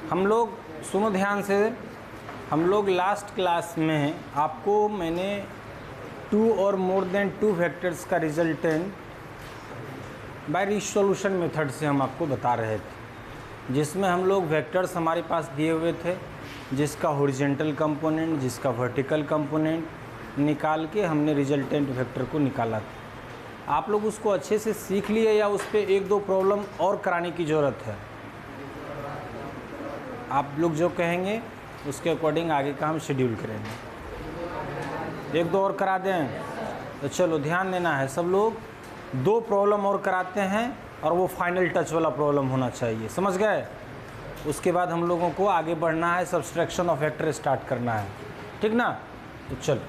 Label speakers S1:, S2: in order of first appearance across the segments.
S1: हम लोग सुनो ध्यान से, हम लोग लास्ट क्लास में आपको मैंने 2 और मोर देन 2 वेक्टर्स का रिजल्टेंट बाय रिसोल्यूशन मेथड से हम आपको बता रहे थे, जिसमें हम लोग वेक्टर्स हमारे पास दिए हुए थे, जिसका हॉरिजॉन्टल कंपोनेंट, जिसका वर्टिकल कंपोनेंट निकाल के हमने रिजल्टेंट वेक्टर को निकाला था। आप लोग उसको अच्छे से सीख लिए या उस पर 1-2 प्रॉब्लम और कराने की ज़रूरत है? आप लोग जो कहेंगे उसके अकॉर्डिंग आगे का हम शेड्यूल करेंगे। 1-2 और करा दें तो चलो ध्यान देना है सब लोग। 2 प्रॉब्लम और कराते हैं और वो फाइनल टच वाला प्रॉब्लम होना चाहिए, समझ गए? उसके बाद हम लोगों को आगे बढ़ना है, सब्सट्रैक्शन ऑफ वेक्टर स्टार्ट करना है, ठीक ना? तो चलो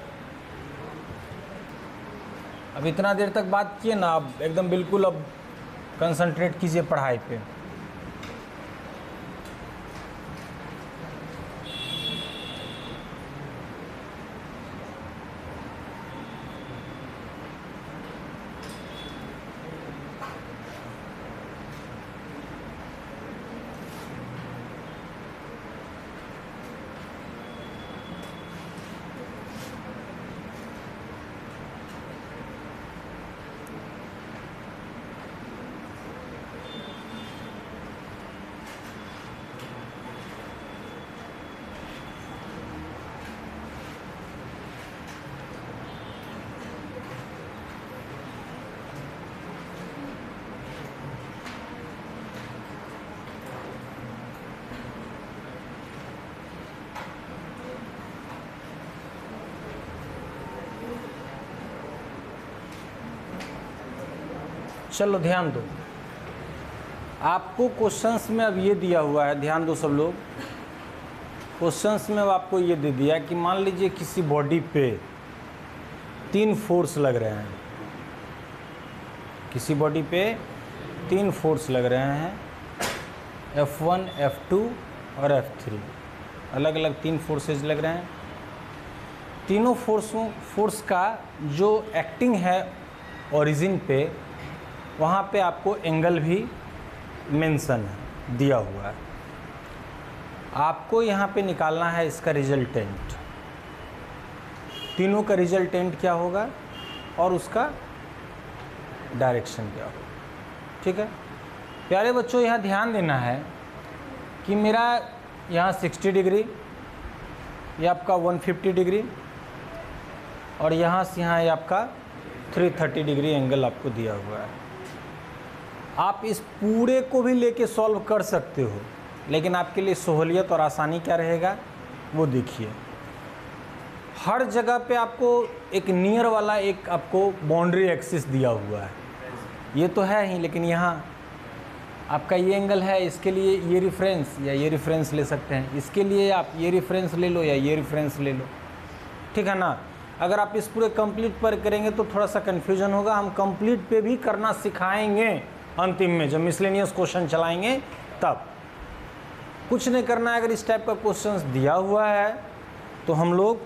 S1: अब इतना देर तक बात किए ना, अब एकदम बिल्कुल अब कंसंट्रेट कीजिए पढ़ाई पे। चलो ध्यान दो, आपको क्वेश्चंस में अब ये दिया हुआ है, ध्यान दो सब लोग। क्वेश्चंस में अब आपको ये दे दिया कि मान लीजिए किसी बॉडी पे 3 फोर्स लग रहे हैं, किसी बॉडी पे 3 फोर्स लग रहे हैं, F1, F2 और F3, अलग अलग 3 फोर्सेज लग रहे हैं। तीनों फोर्स का जो एक्टिंग है ओरिजिन पे, वहाँ पे आपको एंगल भी मेंशन है, दिया हुआ है। आपको यहाँ पे निकालना है इसका रिजल्टेंट, तीनों का रिजल्टेंट क्या होगा और उसका डायरेक्शन क्या होगा, ठीक है? प्यारे बच्चों यहाँ ध्यान देना है कि मेरा यहाँ 60 डिग्री, ये आपका 150 डिग्री और यहाँ से यहाँ ये आपका 330 डिग्री एंगल आपको दिया हुआ है। आप इस पूरे को भी लेके सॉल्व कर सकते हो, लेकिन आपके लिए सहूलियत और आसानी क्या रहेगा वो देखिए। हर जगह पे आपको एक नियर वाला एक आपको बाउंड्री एक्सिस दिया हुआ है, ये तो है ही, लेकिन यहाँ आपका ये एंगल है, इसके लिए ये रेफरेंस या ये रेफरेंस ले सकते हैं, इसके लिए आप ये रेफरेंस ले लो या ये रेफरेंस ले लो, ठीक है ना? अगर आप इस पूरे कंप्लीट पर करेंगे तो थोड़ा सा कन्फ्यूजन होगा। हम कंप्लीट पे भी करना सिखाएंगे अंतिम में, जब मिसलेनियस क्वेश्चन चलाएंगे तब। कुछ नहीं करना है, अगर इस टाइप का क्वेश्चंस दिया हुआ है तो हम लोग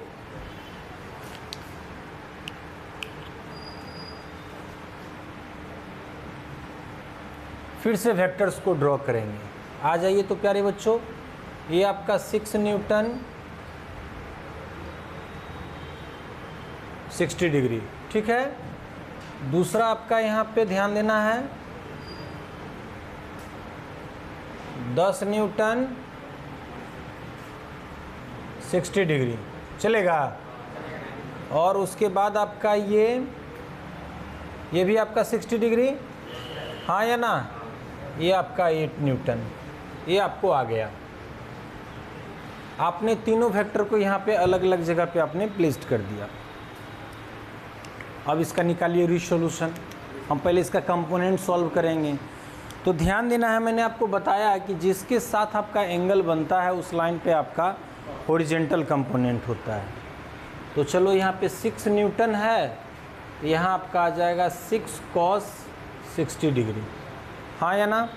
S1: फिर से वेक्टर्स को ड्रॉ करेंगे। आ जाइए तो प्यारे बच्चों, ये आपका 6 न्यूटन 60 डिग्री, ठीक है? दूसरा आपका यहाँ पे ध्यान देना है 10 न्यूटन 60 डिग्री, चलेगा? और उसके बाद आपका ये भी आपका 60 डिग्री, हाँ या ना? ये आपका 8 न्यूटन, ये आपको आ गया। आपने तीनों वेक्टर को यहाँ पे अलग अलग जगह पे आपने प्लेस्ड कर दिया। अब इसका निकालिए रिसोल्यूशन। हम पहले इसका कंपोनेंट सॉल्व करेंगे। तो ध्यान देना है, मैंने आपको बताया कि जिसके साथ आपका एंगल बनता है उस लाइन पे आपका हॉरिजॉन्टल कंपोनेंट होता है। तो चलो यहाँ पे 6 न्यूटन है, यहाँ आपका आ जाएगा 6 cos 60 डिग्री, हाँ या ना?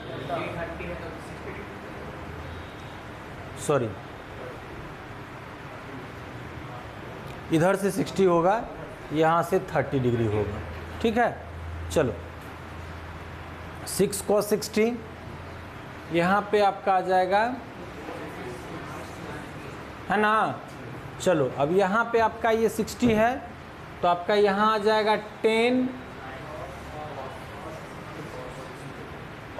S1: सॉरी, इधर से 60 होगा, यहाँ से 30 डिग्री होगा, ठीक है? चलो 6 cos 60, यहाँ पे आपका आ जाएगा है ना। चलो अब यहाँ पे आपका ये 60 है, तो आपका यहाँ आ जाएगा 10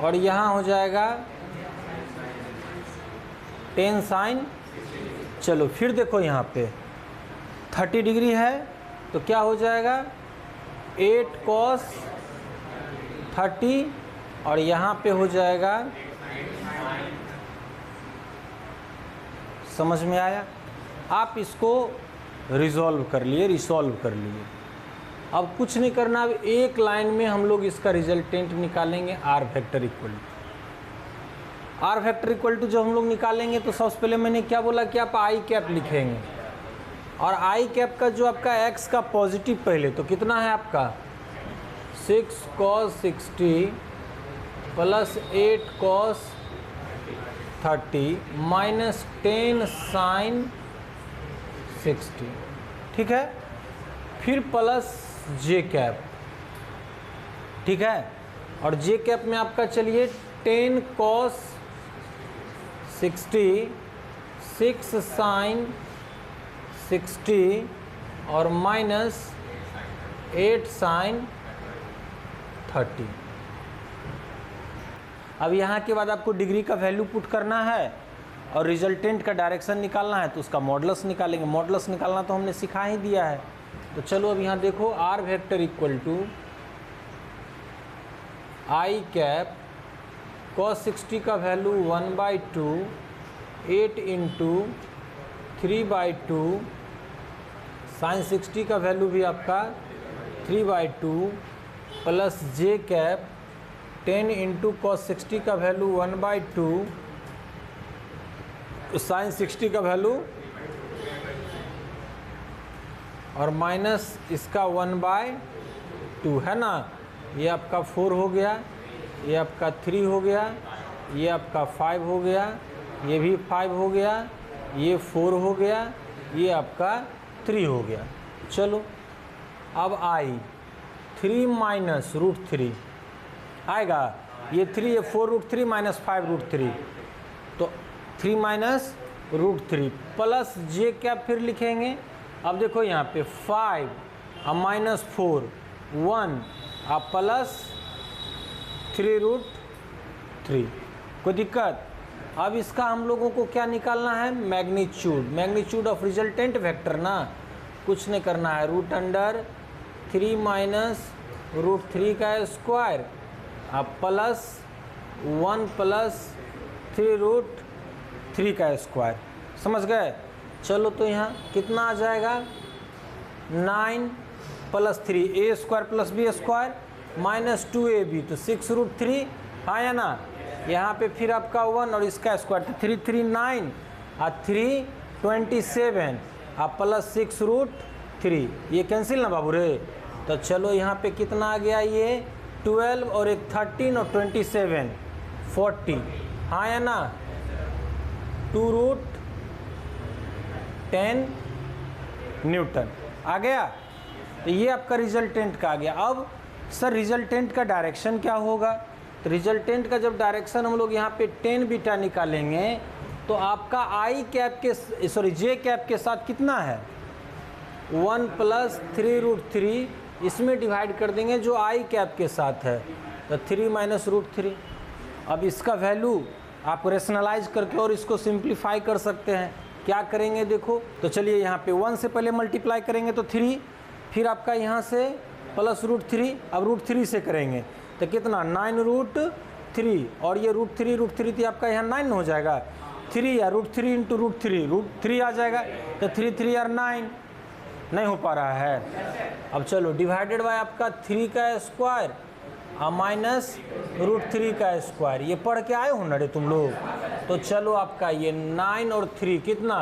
S1: और यहाँ हो जाएगा 10 साइन। चलो फिर देखो यहाँ पे 30 डिग्री है, तो क्या हो जाएगा 8 cos 30 और यहाँ पे हो जाएगा, समझ में आया। आप इसको रिसॉल्व कर लिए। अब कुछ नहीं करना, अब एक लाइन में हम लोग इसका रिजल्टेंट निकालेंगे R vector equal to. R vector equal to जब हम लोग निकालेंगे तो सबसे पहले मैंने क्या बोला कि आप आई कैप लिखेंगे, और आई कैप का जो आपका एक्स का पॉजिटिव पहले, तो कितना है आपका 6 cos 60 plus 8 cos 30 minus 10 sine 60, ठीक है। फिर प्लस जे कैप, ठीक है, और जे कैप में आपका चलिए 10 cos 60 6 साइन 60 और माइनस 8 साइन 30। अब यहाँ के बाद आपको डिग्री का वैल्यू पुट करना है और रिजल्टेंट का डायरेक्शन निकालना है, तो उसका मॉडुलस निकालेंगे। मॉडुलस निकालना तो हमने सिखा ही दिया है। तो चलो अब यहाँ देखो R vector equal to I cap cos 60 का वैल्यू 1/2 8 इंटू 3/2 साइन 60 का वैल्यू भी आपका 3/2 प्लस जे कैप 10 इंटू cos 60 का वैल्यू 1/2 साइन 60 का वैल्यू और माइनस इसका 1/2 है ना। ये आपका 4 हो गया, ये आपका 3 हो गया, ये आपका 5 हो गया, ये भी 5 हो गया, ये 4 हो गया, ये आपका 3 हो गया। चलो अब आई 3 माइनस √3 आएगा, ये 3 ये 4 √3 माइनस 5 √3, तो 3 माइनस √3 प्लस जे क्या फिर लिखेंगे। अब देखो यहाँ पे 5 अब माइनस 4 1 अब प्लस 3 √3, कोई दिक्कत। अब इसका हम लोगों को क्या निकालना है, मैग्नीट्यूड ऑफ रिजल्टेंट वेक्टर ना, कुछ नहीं करना है, √3 माइनस √3 का स्क्वायर अब प्लस 1 प्लस 3 √3 का स्क्वायर, समझ गए। चलो तो यहाँ कितना आ जाएगा 9 plus 3 a square plus b square minus 2ab, तो 6 √3 हाँ या ना। यहाँ पे फिर आपका 1 और इसका स्क्वायर, तो 3 3 9 और 3 27 आप प्लस 6 √3, ये कैंसिल ना बाबू रे। तो चलो यहाँ पे कितना आ गया, ये 12 और एक 13 और 27 40 हाँ या ना, 2 √10 न्यूटन आ गया। तो ये आपका रिजल्टेंट का आ गया। अब सर रिजल्टेंट का डायरेक्शन क्या होगा, तो रिजल्टेंट का जब डायरेक्शन हम लोग यहाँ पे 10 बीटा निकालेंगे तो आपका आई कैप के जे कैप के साथ कितना है 1 प्लस 3 √3, इसमें डिवाइड कर देंगे जो आई कैप के साथ है, तो 3 माइनस √3। अब इसका वैल्यू आप रेशनलाइज करके और इसको सिंप्लीफाई कर सकते हैं। क्या करेंगे देखो, तो चलिए यहाँ पे 1 से पहले मल्टीप्लाई करेंगे तो 3, फिर आपका यहाँ से प्लस √3, अब √3 से करेंगे तो कितना 9 √3 और ये √3 तो आपका यहाँ 9 हो जाएगा, 3 या √3 इंटू √3 आ जाएगा, तो 3 3 और 9 नहीं हो पा रहा है। अब चलो डिवाइडेड बाय आपका 3 का स्क्वायर और माइनस √3 का स्क्वायर, ये पढ़ के आए हो ना रे तुम लोग। तो चलो आपका ये 9 और 3 कितना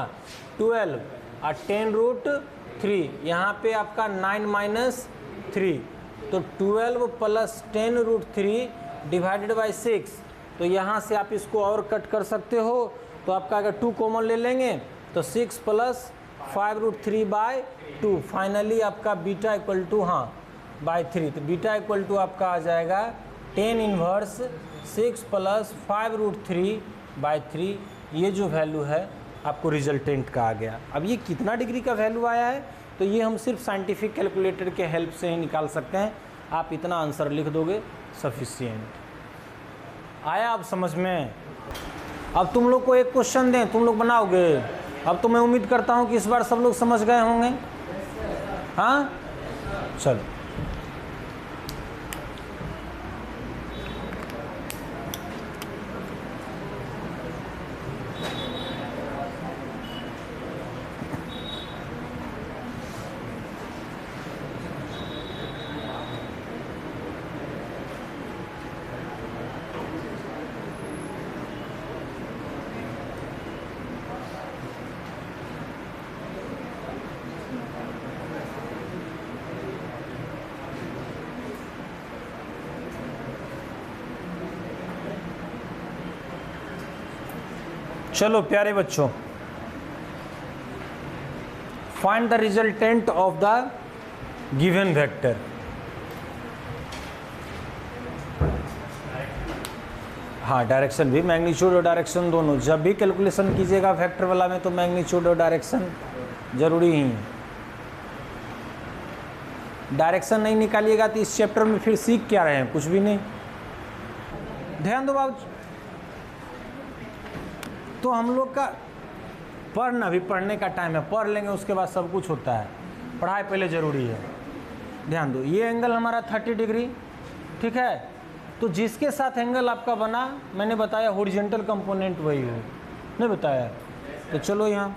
S1: 12 और 10 √3, यहाँ पे आपका 9 माइनस 3, तो 12 प्लस 10 √3 डिवाइडेड बाई 6, तो यहाँ से आप इसको और कट कर सकते हो। तो आपका अगर 2 कॉमन ले लेंगे तो 6 प्लस 5 √3 बाई 2, फाइनली आपका बीटा इक्वल टू हाँ बाई 3, तो बीटा इक्वल टू आपका आ जाएगा 10 इन्वर्स 6 प्लस 5 √3 बाई 3, ये जो वैल्यू है आपको रिजल्टेंट का आ गया। अब ये कितना डिग्री का वैल्यू आया है तो ये हम सिर्फ साइंटिफिक कैलकुलेटर के हेल्प से ही निकाल सकते हैं। आप इतना आंसर लिख दोगे सफिशिएंट। आया अब समझ में? अब तुम लोग को एक क्वेश्चन दें, तुम लोग बनाओगे? अब तो मैं उम्मीद करता हूँ कि इस बार सब लोग समझ गए होंगे। हाँ चलो, चलो प्यारे बच्चों, find the resultant of the given vector. हाँ, डायरेक्शन भी, मैग्नीट्यूड और डायरेक्शन दोनों। जब भी कैलकुलेशन कीजिएगा वेक्टर वाला में तो मैग्नीट्यूड और डायरेक्शन जरूरी ही है। डायरेक्शन नहीं निकालिएगा तो इस चैप्टर में फिर सीख क्या रहे हैं? कुछ भी नहीं। ध्यान दो बाबू, तो हम लोग का पढ़ना भी, पढ़ने का टाइम है, पढ़ लेंगे उसके बाद सब कुछ होता है। पढ़ाई पहले ज़रूरी है। ध्यान दो, ये एंगल हमारा 30 डिग्री, ठीक है। तो जिसके साथ एंगल आपका बना, मैंने बताया हॉरिजॉन्टल कंपोनेंट वही है, नहीं बताया? तो चलो यहाँ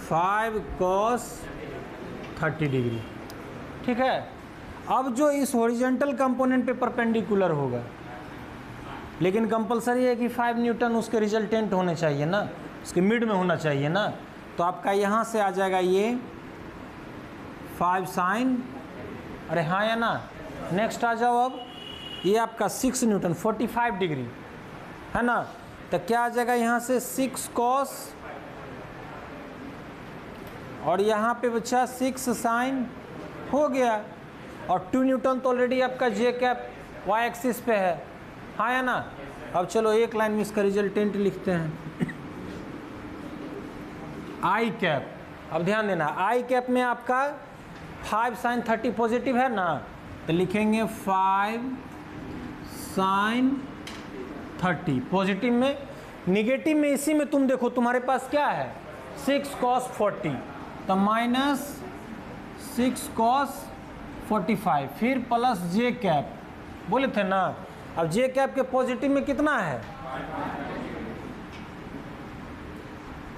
S1: 5 cos 30 डिग्री, ठीक है। अब जो इस हॉरिजॉन्टल कंपोनेंट पे परपेंडिकुलर होगा, लेकिन कंपलसरी है कि 5 न्यूटन उसके रिजल्टेंट होने चाहिए ना, उसके मिड में होना चाहिए ना। तो आपका यहाँ से आ जाएगा ये 5 sin, अरे हाँ या ना। नेक्स्ट आ जाओ, अब ये आपका 6 न्यूटन 45 डिग्री है ना। तो क्या आ जाएगा यहाँ से 6 cos, और यहाँ पे बच्चा 6 sin हो गया। और 2 न्यूटन तो ऑलरेडी आपका जे कैप वाई एक्सिस पे है, हाँ या ना। अब चलो एक लाइन में इसका रिजल्टेंट लिखते हैं, आई कैप। अब ध्यान देना, आई कैप में आपका 5 sin 30 पॉजिटिव है ना, तो लिखेंगे 5 sin 30 पॉजिटिव में। निगेटिव में, इसी में तुम देखो तुम्हारे पास क्या है 6 cos 40, तो -6 cos 45, फिर प्लस जे कैप बोले थे ना। अब जे कैप के पॉजिटिव में कितना है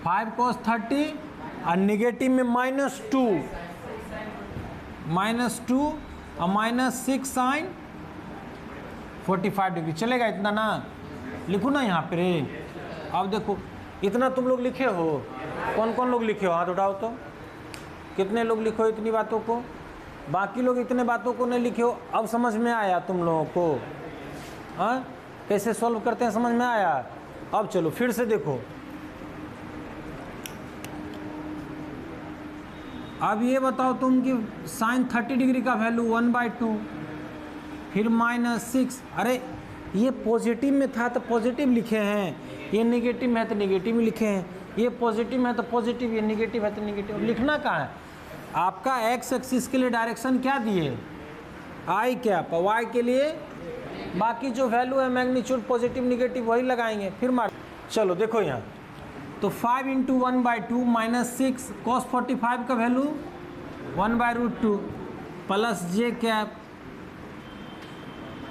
S1: 5 cos 30, और निगेटिव में -2 और -6 sin 45 डिग्री। चलेगा इतना ना, लिखो ना यहाँ पे रे। अब देखो इतना तुम लोग लिखे हो, कौन कौन लोग लिखे हो? हाथ उठाओ तो, कितने लोग लिखे हो इतनी बातों को? बाकी लोग इतने बातों को नहीं लिखे हो। अब समझ में आया तुम लोगों को? हाँ, कैसे सॉल्व करते हैं समझ में आया? अब चलो फिर से देखो, अब ये बताओ तुम कि sin 30 डिग्री का वैल्यू 1/2, फिर -6। अरे ये पॉजिटिव में था तो पॉजिटिव लिखे हैं, ये नेगेटिव में है तो नेगेटिव में लिखे हैं। ये पॉजिटिव में है तो पॉजिटिव, ये नेगेटिव है तो नेगेटिव। अब लिखना कहाँ है? आपका एक्स एक्सिस के लिए डायरेक्शन क्या दिए? आई कैप। वाई के लिए बाकी जो वैल्यू है मैग्नीट्यूड पॉजिटिव निगेटिव वही लगाएंगे, फिर मार। चलो देखो यहाँ, तो 5 × 1/2 -6 cos 45 का वैल्यू 1/√2 प्लस जे कैप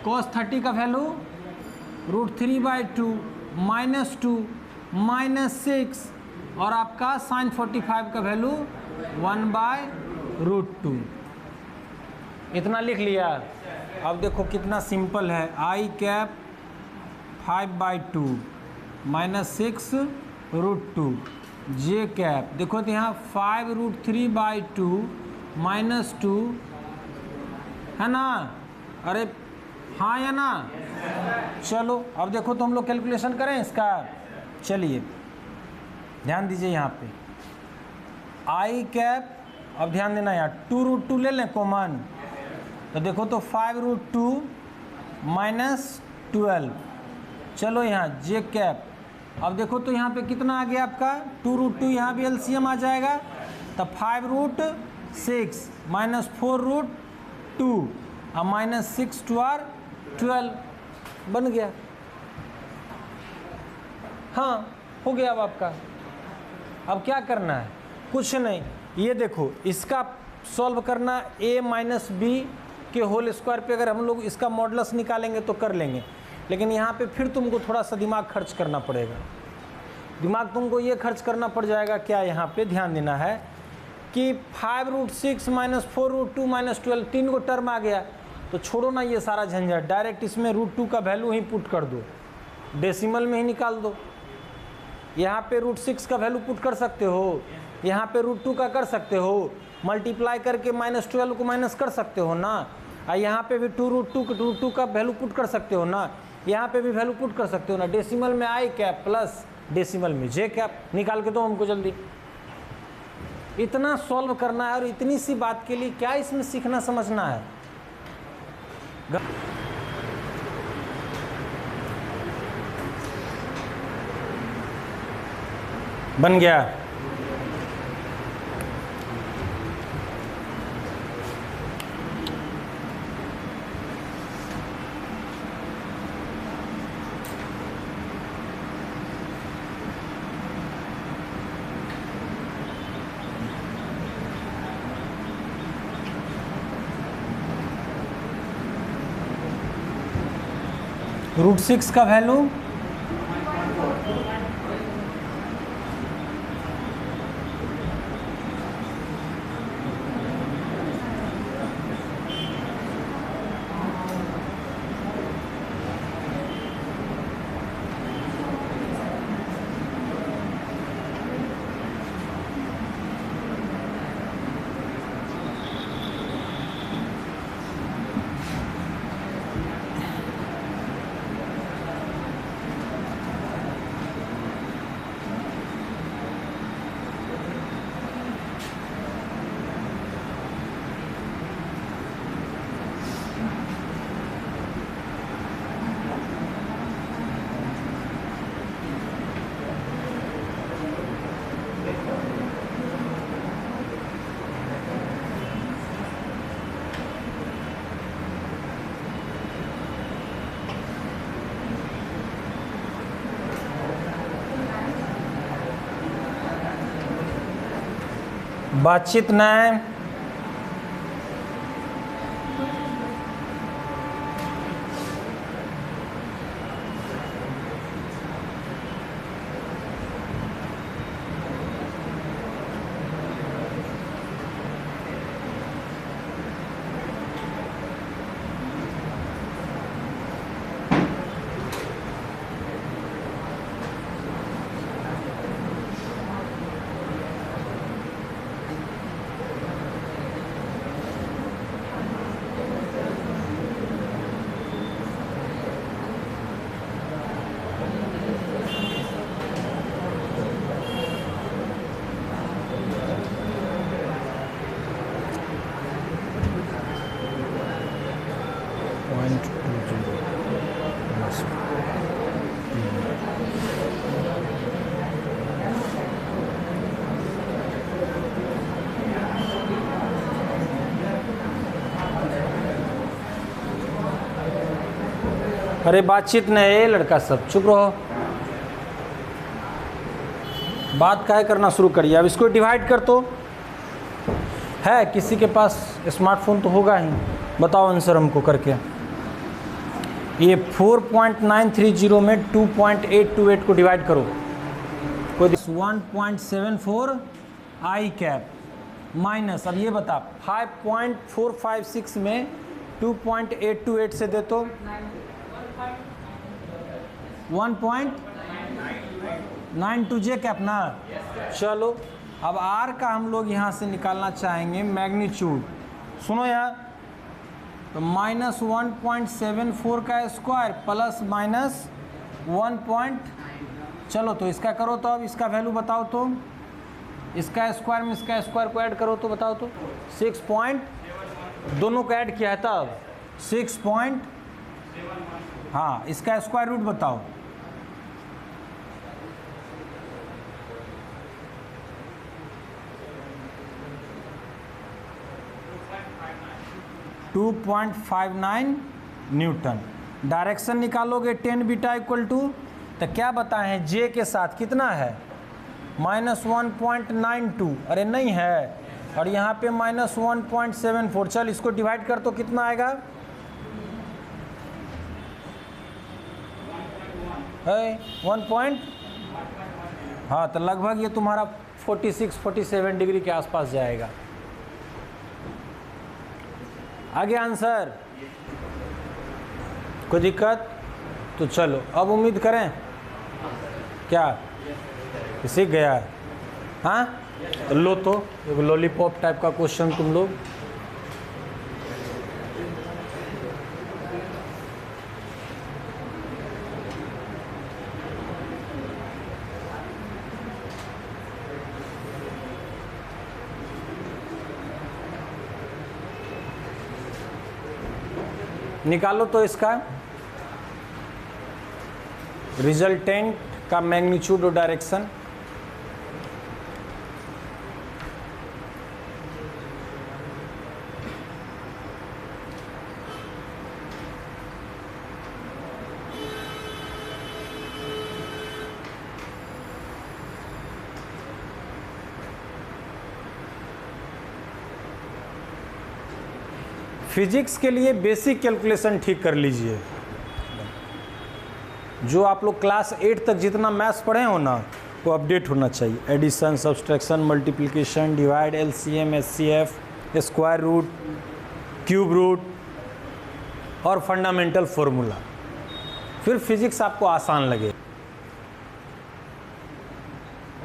S1: cos 30 का वैल्यू √3/2 -2 -6, और आपका sin 45 का वैल्यू 1/√2। इतना लिख लिया। अब देखो कितना सिंपल है, आई कैप 5/2 -6√2 जे कैप, देखो तो यहाँ 5√3/2 -2 है ना। अरे हाँ या ना। चलो अब देखो तो हम लोग कैलकुलेशन करें इसका। चलिए ध्यान दीजिए यहाँ पे, आई कैप। अब ध्यान देना यहाँ 2√2 ले लें कॉमन, तो देखो तो 5√2 -12। चलो यहाँ जे कैप अब देखो तो यहाँ पे कितना आ गया आपका 2√2, यहाँ भी एलसीएम आ जाएगा, तब 5√6 माइनस 4√2 और माइनस 6 2 r 12 बन गया। हाँ हो गया। अब आपका अब क्या करना है, कुछ नहीं, ये देखो इसका सॉल्व करना a माइनस बी के होल स्क्वायर पे, अगर हम लोग इसका मॉडुलस निकालेंगे तो कर लेंगे, लेकिन यहाँ पे फिर तुमको थोड़ा सा दिमाग खर्च करना पड़ेगा। दिमाग तुमको ये खर्च करना पड़ जाएगा, क्या यहाँ पे ध्यान देना है कि 5√6 माइनस 4√2 माइनस 12 तीन को टर्म आ गया, तो छोड़ो ना ये सारा झंझट, डायरेक्ट इसमें √2 का वैल्यू ही पुट कर दो, डेसिमल में ही निकाल दो। यहाँ पे √6 का वैल्यू पुट कर सकते हो, यहाँ पे √2 का कर सकते हो, मल्टीप्लाई करके माइनस 12 को माइनस कर सकते हो ना, और यहाँ पे भी 2√2 का वैल्यू पुट कर सकते हो ना, यहाँ पे भी वैल्यू पुट कर सकते हो ना। डेसिमल में आई कैप प्लस डेसिमल में जे कैप, निकाल के दो हमको जल्दी। इतना सॉल्व करना है और इतनी सी बात के लिए क्या इसमें सीखना समझना है। बन गया। √6 का वैल्यू बातचीत न है। अरे बातचीत नहीं है लड़का, सब चुप रहो। बात काहे करना शुरू करिए। अब इसको डिवाइड कर तो है, किसी के पास स्मार्टफोन तो होगा ही, बताओ आंसर हमको करके। ये 4.930 में 2.828 को डिवाइड करो, कोई 1.74 आई कैप माइनस, अब ये बता 5.456 में 2.828 से दे तो 1.92 जे कैप ना। चलो अब आर का हम लोग यहाँ से निकालना चाहेंगे मैग्नीट्यूड। सुनो यार, तो -1.74 का स्क्वायर प्लस माइनस 1. चलो तो इसका करो, तो अब इसका वैल्यू बताओ तो, इसका स्क्वायर में इसका स्क्वायर को ऐड करो तो बताओ तो 6 पॉइंट, दोनों को ऐड किया है तब 6 पॉइंट, हाँ इसका स्क्वायर रूट बताओ 2.59 न्यूटन। डायरेक्शन निकालोगे 10 बीटा इक्वल टू, तो क्या बताए हैं जे के साथ कितना है -1.92, अरे नहीं है, और यहाँ पे -1.74। चल इसको डिवाइड कर तो कितना आएगा है 1. हाँ तो लगभग ये तुम्हारा 46-47 डिग्री के आसपास जाएगा। आगे आंसर, कोई दिक्कत? तो चलो अब उम्मीद करें क्या सीख गया है? हाँ तो लो तो एक लॉलीपॉप टाइप का क्वेश्चन तुम लोग। निकालो तो इसका रिजल्टेंट का मैग्नीट्यूड और डायरेक्शन। फिजिक्स के लिए बेसिक कैलकुलेशन ठीक कर लीजिए। जो आप लोग क्लास 8 तक जितना मैथ्स पढ़े हो ना, वो अपडेट होना चाहिए। Addition, subtraction, multiplication, divide, LCM, HCF, square root, cube root और फंडामेंटल फॉर्मूला। फिर फिजिक्स आपको आसान लगे।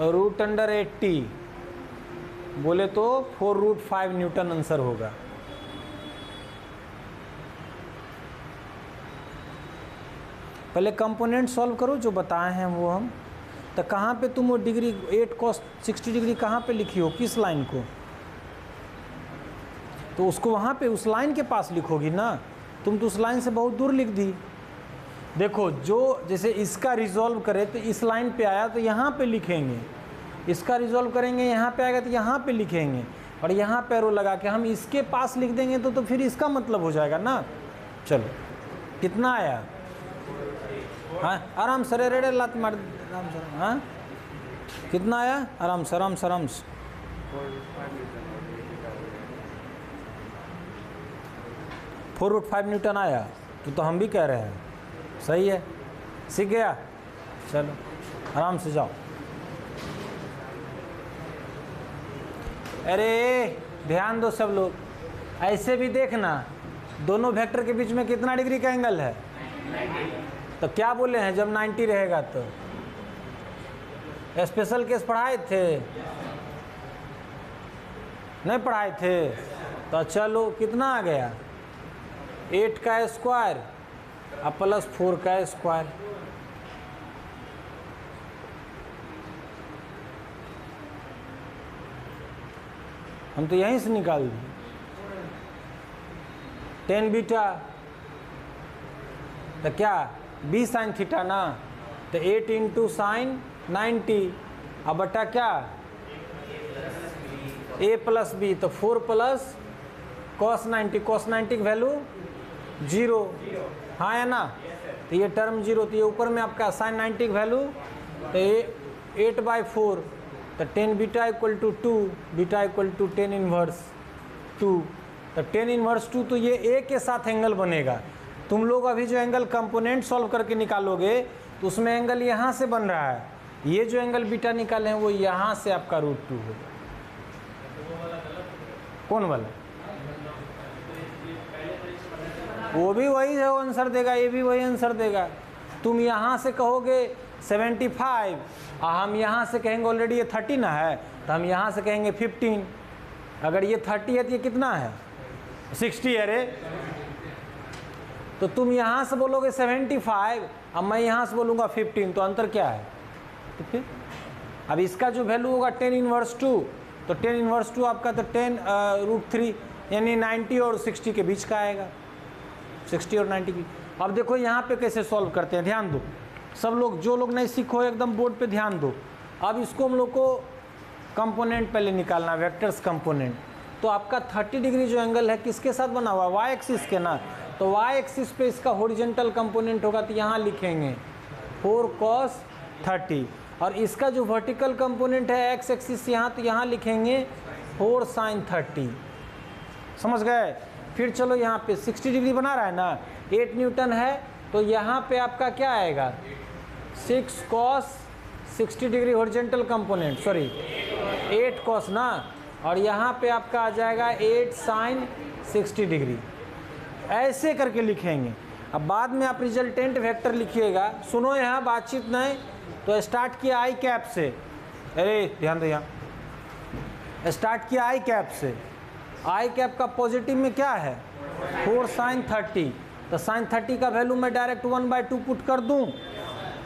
S1: √80 बोले तो 4√5 न्यूटन आंसर होगा। पहले कंपोनेंट सॉल्व करो जो बताए हैं वो हम। तो कहाँ पे तुम वो डिग्री 8 cos 60 डिग्री कहाँ पे लिखी हो, किस लाइन को? तो उसको वहाँ पे उस लाइन के पास लिखोगी ना। तुम तो उस लाइन से बहुत दूर लिख दी। देखो जो जैसे इसका रिजॉल्व करे तो इस लाइन पे आया तो यहाँ पे लिखेंगे, इसका रिजॉल्व करेंगे यहाँ पे आएगा तो यहाँ पे लिखेंगे, और यहाँ पे एरो लगा के हम इसके पास लिख देंगे तो फिर इसका मतलब हो जाएगा ना। चलो कितना आया? हाँ आराम से, रे लात मार आराम से। हाँ कितना आया? आराम से आराम से आराम से। 4√5 न्यूटन आया तो हम भी कह रहे हैं सही है। सीख गया? चलो आराम से जाओ। अरे ध्यान दो सब लोग, ऐसे भी देखना दोनों वेक्टर के बीच में कितना डिग्री का एंगल है। तो क्या बोले हैं जब 90 रहेगा तो? स्पेशल केस पढ़ाए थे? नहीं पढ़ाए थे? तो चलो कितना आ गया? 8 का स्क्वायर और प्लस 4 का स्क्वायर। हम तो यहीं से निकाल दिए। 10 बीटा तो क्या b sin थीटा ना, तो 8 इंटू साइन 90 अब बटा क्या a प्लस बी, तो 4 प्लस cos 90। cos 90 की वैल्यू 0, हाँ है ना। तो ये टर्म 0, तो ये ऊपर में आपका sin 90 की वैल्यू तो ये 8/4, तो 10 beta equal to 2, beta equal to 10 inverse 2, तो 10 इनवर्स 2, तो ये a के साथ एंगल बनेगा। तुम लोग अभी जो एंगल कंपोनेंट सॉल्व करके निकालोगे तो उसमें एंगल यहाँ से बन रहा है। ये जो एंगल बीटा निकाले हैं वो यहाँ से आपका √2 होगा। कौन वाला? वो भी वही है, वो आंसर देगा, ये भी वही आंसर देगा। तुम यहाँ से कहोगे 75 और हम यहाँ से कहेंगे ऑलरेडी ये 30 ना है, तो हम यहाँ से कहेंगे 15। अगर ये 30 है तो ये कितना है? 60 है रे। तो तुम यहाँ से बोलोगे 75 अब मैं यहाँ से बोलूँगा 15, तो अंतर क्या है? तो फिर अब इसका जो वैल्यू होगा 10 इनवर्स 2, तो 10 इनवर्स 2 आपका तो 10√3 यानी 90 और 60 के बीच का आएगा। 60 और 90 की। अब देखो यहाँ पे कैसे सॉल्व करते हैं, ध्यान दो सब लोग, जो लोग नहीं सीखो एकदम बोर्ड पे ध्यान दो। अब इसको हम लोग को कंपोनेंट पहले निकालना, वेक्टर्स कंपोनेंट। तो आपका 30 डिग्री जो एंगल है किसके साथ बना हुआ, वाई एक्सिस के ना, तो वाई एक्सिस पे इसका हॉरिजॉन्टल कंपोनेंट होगा, तो यहाँ लिखेंगे 4 cos 30, और इसका जो वर्टिकल कंपोनेंट है एक्स एक्सिस यहाँ, तो यहाँ लिखेंगे 4 sin 30। समझ गए। फिर चलो यहाँ पे 60 डिग्री बना रहा है ना, 8 न्यूटन है, तो यहाँ पे आपका क्या आएगा 6 cos 60 degree horizontal component, sorry 8 cos ना, और यहाँ पे आपका आ जाएगा 8 sin 60 डिग्री। ऐसे करके लिखेंगे। अब बाद में आप रिजल्टेंट वेक्टर लिखिएगा। सुनो यहाँ बातचीत नहीं, तो स्टार्ट किया आई कैप से, अरे ध्यान दो, यहाँ स्टार्ट किया आई कैप से, आई कैप का पॉजिटिव में क्या है 4 sin 30, तो sin 30 का वैल्यू मैं डायरेक्ट 1/2 पुट कर दूँ,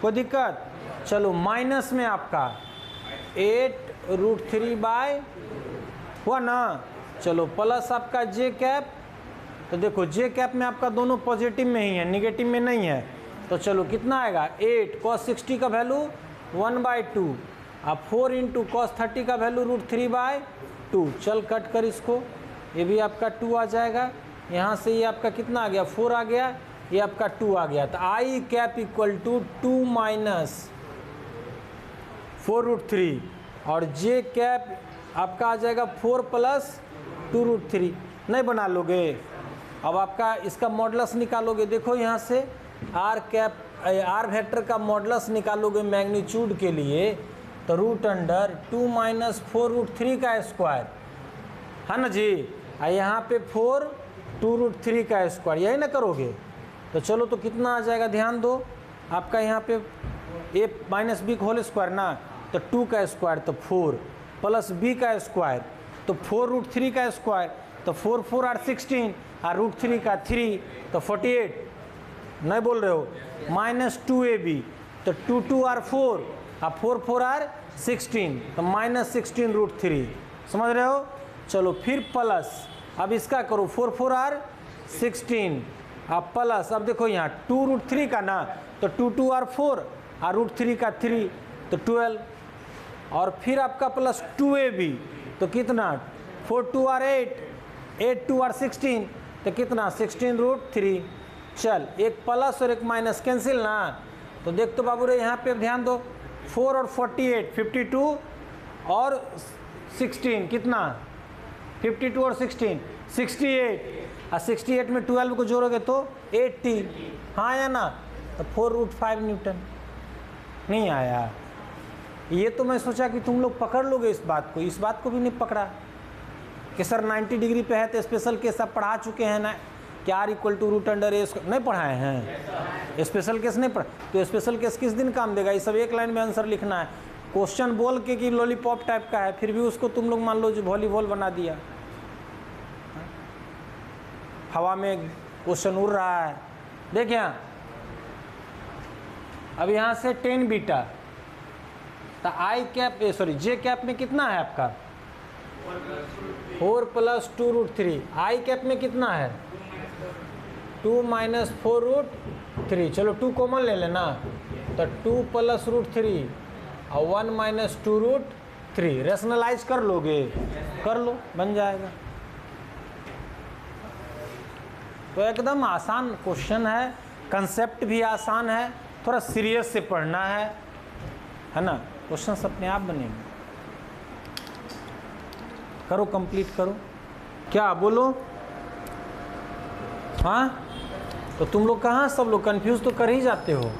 S1: कोई दिक्कत। चलो माइनस में आपका 8√3 हुआ ना, चलो प्लस आपका जे कैप, तो देखो जे कैप में आपका दोनों पॉजिटिव में ही है, निगेटिव में नहीं है, तो चलो कितना आएगा 8 cos 60 का वैल्यू 1/2, अब 4 × cos 30 का वैल्यू √3/2, चल कट कर इसको, ये भी आपका 2 आ जाएगा, यहाँ से ये आपका कितना आ गया 4 आ गया, ये आपका 2 आ गया, तो आई कैप इक्वल टू 2 - 4√3, और जे कैप आपका आ जाएगा 4 + 2√3। नहीं बना लोगे, अब आपका इसका मॉडुलस निकालोगे, देखो यहाँ से आर कैप आर वेक्टर का मॉडुलस निकालोगे मैग्नीट्यूड के लिए, तो √2 - 4√3 का स्क्वायर है ना जी, और यहाँ पे 4 2√3 का स्क्वायर, यही ना करोगे, तो चलो तो कितना आ जाएगा, ध्यान दो, आपका यहाँ पे a - b होल स्क्वायर ना, तो 2 का स्क्वायर तो 4 प्लस b का स्क्वायर तो 4√3 का स्क्वायर, तो 4 4 और 16 और √3 का 3 तो 48, नहीं बोल रहे हो, -2ab तो 2 2 और 4 और 4 4 और 16 तो -16 √3, समझ रहे हो। चलो फिर प्लस, अब इसका करो 4 4 और 16, अब प्लस, अब देखो यहाँ 2√3 का ना, तो 2 2 और 4 और √3 का 3 तो 12, और फिर आपका प्लस 2ab तो कितना 4 2 और 8 8 2 और 16 तो कितना 16√3। चल एक प्लस और एक माइनस कैंसिल ना, तो देख तो बाबू रे यहाँ पे ध्यान दो, 4 और 48 52 और 16 कितना 52 और 16 68, और 68 में 12 को जोड़ोगे तो 80, हाँ आया ना, तो 4√5 न्यूटन। नहीं आया, ये तो मैं सोचा कि तुम लोग पकड़ लोगे इस बात को, इस बात को भी नहीं पकड़ा कि सर 90 डिग्री पे है तो स्पेशल केस आप पढ़ा चुके हैं ना, कि R = √a नहीं पढ़ाए हैं, स्पेशल केस नहीं पढ़ा, तो स्पेशल केस किस दिन काम देगा, ये सब एक लाइन में आंसर लिखना है, क्वेश्चन बोल के कि लॉलीपॉप टाइप का है, फिर भी उसको तुम लोग मान लो जो वॉलीबॉल बना दिया, हवा में क्वेश्चन उड़ रहा है। देखिए अब यहाँ से 10 बीटा, तो आई कैप सॉरी जे कैप में कितना है आपका 4 + 2√3, आई कैप में कितना है 2 - 4√3, चलो 2 कॉमन ले लेना, तो 2 + √3 और 1 - 2√3, रेशनलाइज कर लोगे, कर लो बन जाएगा। तो एकदम आसान क्वेश्चन है, कंसेप्ट भी आसान है, थोड़ा सीरियस से पढ़ना है ना, क्वेश्चन अपने आप बनेंगे। करो कंप्लीट करो, क्या बोलो, हाँ तो तुम लोग कहाँ सब लोग कंफ्यूज तो कर ही जाते हो।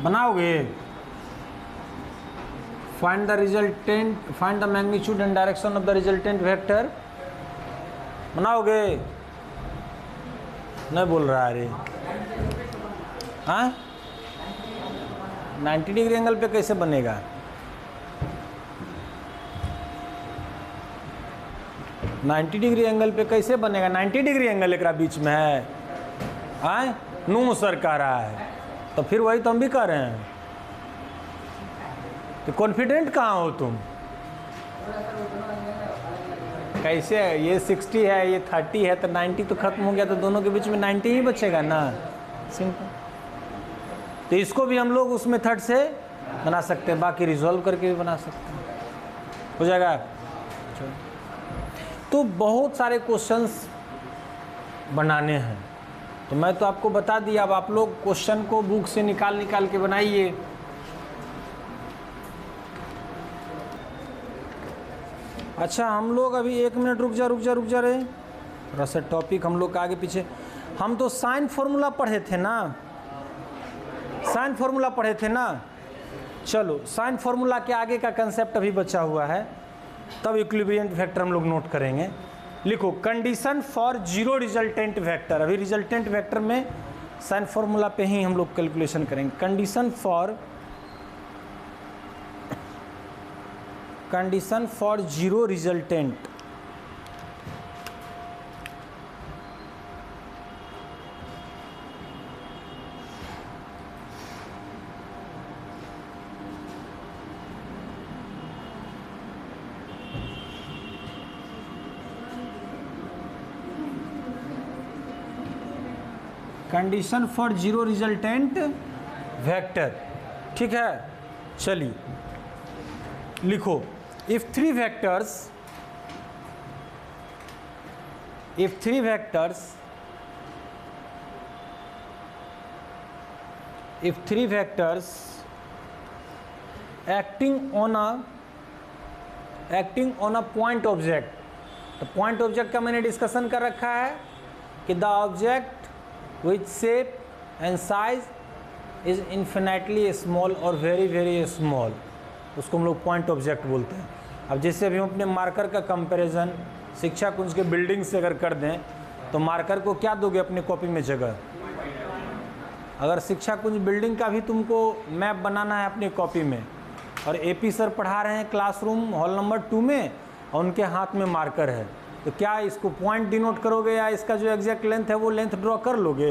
S1: बनाओगे, find the resultant, find the magnitude and direction of the resultant vector, बनाओगे, नहीं बोल रहा है रे, हाँ 90 डिग्री एंगल पे कैसे बनेगा, नाइन्टी डिग्री एंगल पे कैसे बनेगा, 90 डिग्री एंगल एक बीच में है, हाँ नो सर कह रहा है, तो फिर वही तो हम भी कह रहे हैं, तो कॉन्फिडेंट कहाँ हो तुम? कैसे है? ये 60 है, ये 30 है, तो 90 तो खत्म हो गया, तो दोनों के बीच में 90 ही बचेगा ना, सिंपल। तो इसको भी हम लोग उस मेथड से बना सकते हैं, बाकी रिजॉल्व करके भी बना सकते हैं, हो जाएगा। तो बहुत सारे क्वेश्चंस बनाने हैं, तो मैं तो आपको बता दिया। अब आप लोग क्वेश्चन को बुक से निकाल के बनाइए। अच्छा, हम लोग अभी 1 मिनट रुक जा रहे, थोड़ा सा टॉपिक हम लोग का आगे पीछे। हम तो साइन फॉर्मूला पढ़े थे ना, साइन फॉर्मूला पढ़े थे ना। चलो, साइन फॉर्मूला के आगे का कंसेप्ट अभी बचा हुआ है, तब इक्विलिब्रियम वेक्टर हम लोग नोट करेंगे। लिखो, condition for zero resultant vector. अभी रिजल्टेंट वेक्टर में साइन फॉर्मूला पे ही हम लोग कैलकुलेशन करेंगे। Condition for zero resultant, condition for zero resultant vector, ठीक है। चलिए लिखो, if three vectors acting on a point object. तो पॉइंट ऑब्जेक्ट का मैंने डिस्कशन कर रखा है कि the object which shape and size is infinitely small or very very small, उसको हम लोग पॉइंट ऑब्जेक्ट बोलते हैं। अब जैसे अभी हम अपने मार्कर का कंपैरिजन शिक्षा कुंज के बिल्डिंग से अगर कर दें, तो मार्कर को क्या दोगे अपने कॉपी में जगह? अगर शिक्षा कुंज बिल्डिंग का भी तुमको मैप बनाना है अपनी कॉपी में, और एपी सर पढ़ा रहे हैं क्लासरूम हॉल नंबर 2 में, और उनके हाथ में मार्कर है, तो क्या इसको पॉइंट डिनोट करोगे या इसका जो एग्जैक्ट लेंथ है वो लेंथ ड्रॉ कर लोगे?